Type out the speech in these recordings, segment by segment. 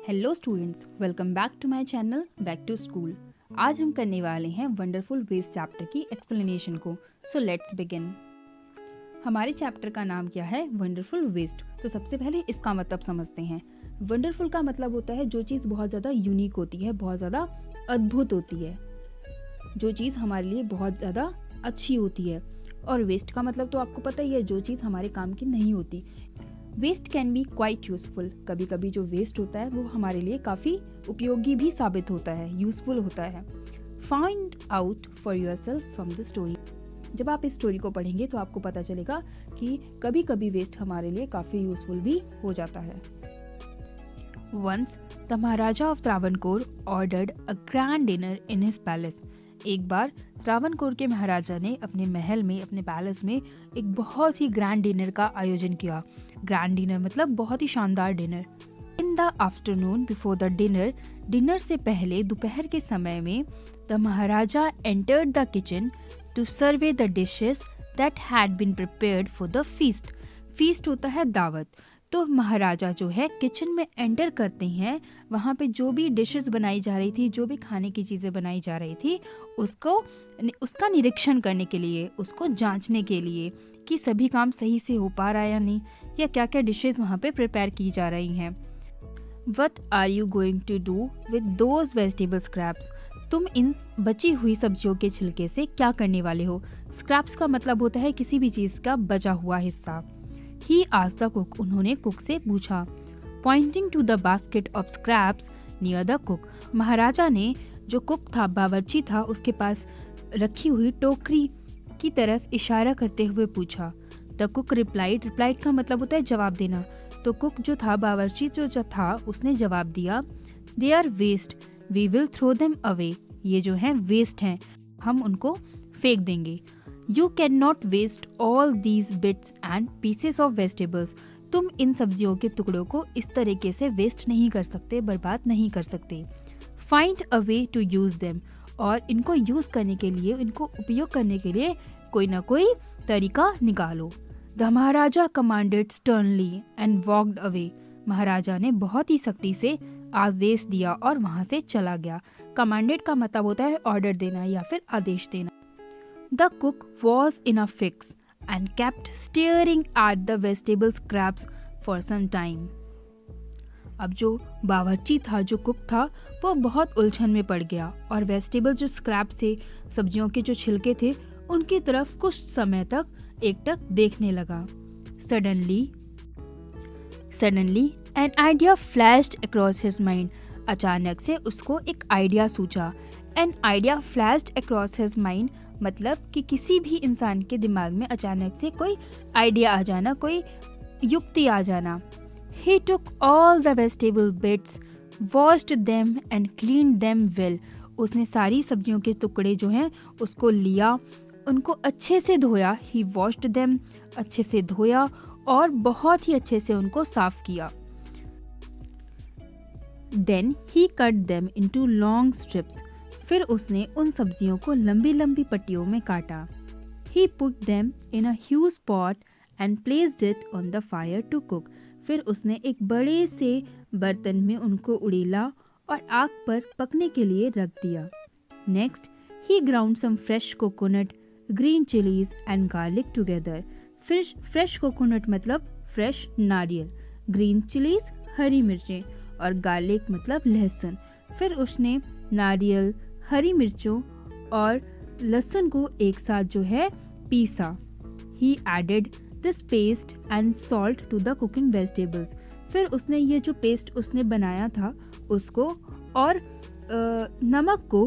Hello students, welcome back to my channel back to school. आज हम करने वाले हैं वंडरफुल वेस्ट चैप्टर की एक्सप्लेनेशन को। So let's begin. हमारे चैप्टर का नाम क्या है? Wonderful waste. तो सबसे पहले इसका मतलब समझते हैं। वंडरफुल का मतलब होता है जो चीज़ बहुत ज़्यादा यूनिक होती है, बहुत ज़्यादा अद्भुत होती है, जो चीज़ हमारे लिए बहुत ज़्यादा अच्छी होती है। और वेस्ट का मतलब तो आपको पता ही है, जो चीज़ हमारे काम की नहीं होती। Waste can be quite useful. कभी कभी जो वेस्ट होता है वो हमारे लिए काफ़ी उपयोगी भी साबित होता है, यूजफुल होता है। Find out for your self from the story. जब आप इस स्टोरी को पढ़ेंगे तो आपको पता चलेगा कि कभी कभी वेस्ट हमारे लिए काफ़ी यूजफुल भी हो जाता है। Once the maharaja of Travancore ordered a grand dinner in his palace. एक बार त्रावणकोर के महाराजा ने अपने महल में, अपने पैलेस में एक बहुत ही ग्रैंड डिनर का आयोजन किया। ग्रैंड डिनर मतलब बहुत ही शानदार dinner. In the afternoon before the dinner, dinner से पहले दोपहर के समय में, the maharaja entered the kitchen to survey the dishes that had been prepared for the feast. Feast होता है दावत। तो महाराजा जो है किचन में एंटर करते हैं, वहाँ पे जो भी डिशेस बनाई जा रही थी, जो भी खाने की चीज़ें बनाई जा रही थी, उसका निरीक्षण करने के लिए, उसको जांचने के लिए कि सभी काम सही से हो पा रहा है या नहीं, या क्या क्या डिशेस वहाँ पे प्रिपेयर की जा रही हैं। What are you going to do with those vegetable scraps. तुम इन बची हुई सब्जियों के छिलके से क्या करने वाले हो? स्क्रैप्स का मतलब होता है किसी भी चीज़ का बचा हुआ हिस्सा। He asked the cook. उन्होंने कुक से पूछा। Pointing to the basket of scraps near the cook. Maharaja ने, जो कुक था, बावर्ची था, उसके पास रखी हुई टोकरी की तरफ इशारा करते हुए पूछा। The cook replied. रिप्लाइड का मतलब होता है जवाब देना। तो कुक जो था, बावर्ची जो था, उसने जवाब दिया, they are waste, we will throw them away. ये जो हैं वेस्ट हैं, हम उनको फेंक देंगे। You can not waste all these bits and pieces of vegetables. तुम इन सब्जियों के टुकड़ों को इस तरीके से वेस्ट नहीं कर सकते, बर्बाद नहीं कर सकते। Find a way to use them. और इनको यूज करने के लिए, इनको उपयोग करने के लिए कोई ना कोई तरीका निकालो। The Maharaja commanded sternly and walked away. Maharaja ने बहुत ही सख्ती से आदेश दिया और वहां से चला गया। कमांडेड का मतलब होता है ऑर्डर देना या फिर आदेश देना। The cook was in a fix and kept staring at the vegetable scraps for some time. अब जो बावर्ची था, जो कुक था, वो बहुत उलझन में पड़ गया और वेजिटेबल्स जो स्क्रैप थे, सब्जियों के जो छिलके थे, उनकी तरफ कुछ समय तक एकटक देखने लगा। Suddenly an idea flashed across his mind. अचानक से उसको एक आइडिया सूझा। An idea flashed across his mind मतलब कि किसी भी इंसान के दिमाग में अचानक से कोई आइडिया आ जाना, कोई युक्ति आ जाना। He took all the vegetable bits, washed them and cleaned them well. उसने सारी सब्जियों के टुकड़े जो हैं उसको लिया, उनको अच्छे से धोया। He washed them, अच्छे से धोया और बहुत ही अच्छे से उनको साफ किया। Then he cut them into long strips. फिर उसने उन सब्जियों को लंबी लंबी पट्टियों में काटा। He put them in a huge pot and placed it on the fire to cook. फिर उसने एक बड़े से बर्तन में उनको उड़ेला और आग पर पकने के लिए रख दिया। Next he ground some fresh coconut, green chilies and garlic together. Fresh coconut मतलब फ्रेश नारियल, ग्रीन चिलीज हरी मिर्चें और गार्लिक मतलब लहसुन। फिर उसने नारियल, हरी मिर्चों और लहसुन को एक साथ जो है पीसा। He added this paste and salt to the cooking vegetables. फिर उसने ये जो पेस्ट उसने बनाया था उसको और नमक को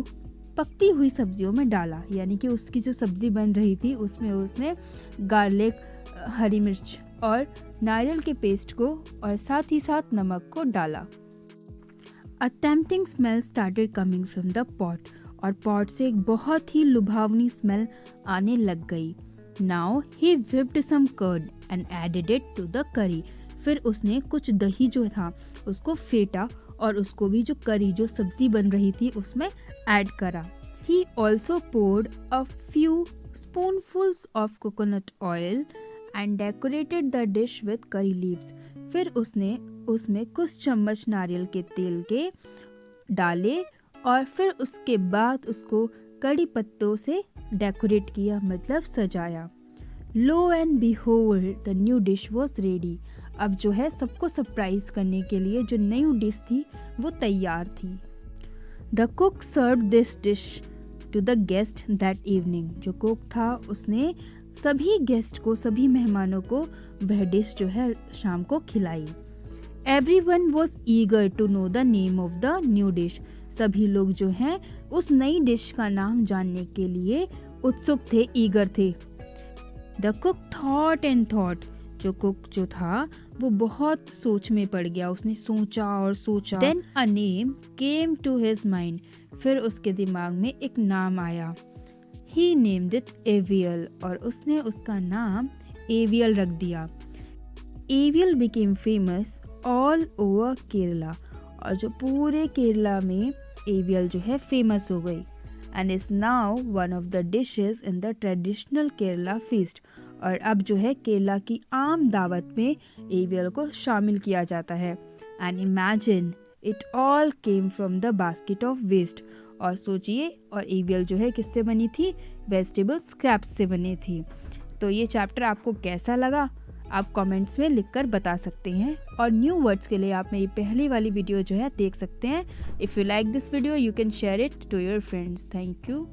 पकती हुई सब्जियों में डाला, यानी कि उसकी जो सब्जी बन रही थी उसमें उसने गार्लिक, हरी मिर्च और नारियल के पेस्ट को और साथ ही साथ नमक को डाला। A tempting smell started coming from the pot. और पॉट से एक बहुत ही लुभावनी स्मेल आने लग गई। Now he whipped some curd and added it to the curry. फिर उसने कुछ दही जो था उसको फेंटा और उसको भी जो करी, जो सब्जी बन रही थी, उसमें ऐड करा। He also poured a few spoonfuls of coconut oil and decorated the dish with curry leaves. फिर उसने उसमें कुछ चम्मच नारियल के तेल के डाले और फिर उसके बाद उसको कड़ी पत्तों से डेकोरेट किया, मतलब सजाया। Lo and behold the new dish was ready. अब जो है सबको सरप्राइज करने के लिए जो नई डिश थी वो तैयार थी। The cook serve this dish to the guest that evening. जो कुक था उसने सभी गेस्ट को, सभी मेहमानों को वह डिश जो है शाम को खिलाई। Everyone was eager to know the name of the new dish. सभी लोग जो हैं उस नई डिश का नाम जानने के लिए उत्सुक थे, ईगर थे। The cook thought and thought. जो कुक जो था वो बहुत सोच में पड़ गया, उसने सोचा और सोचा। Then a name came to his mind. फिर उसके दिमाग में एक नाम आया। ही नेम्ड इट एवियल, और उसने उसका नाम एवियल रख दिया। AVL became famous all over Kerala, और जो पूरे केरला में एवियल जो है फेमस हो गई। And is now one of the dishes in the traditional Kerala feast. और अब जो है केरला की आम दावत में एवियल को शामिल किया जाता है। And imagine it all came from the basket of waste. और सोचिए, और एवियल जो है किससे बनी थी? वेजिटेबल स्क्रैप्स से बनी थी। तो ये चैप्टर आपको कैसा लगा आप कमेंट्स में लिखकर बता सकते हैं, और न्यू वर्ड्स के लिए आप मेरी पहली वाली वीडियो जो है देख सकते हैं। If you like this video you can share it to your friends. Thank you.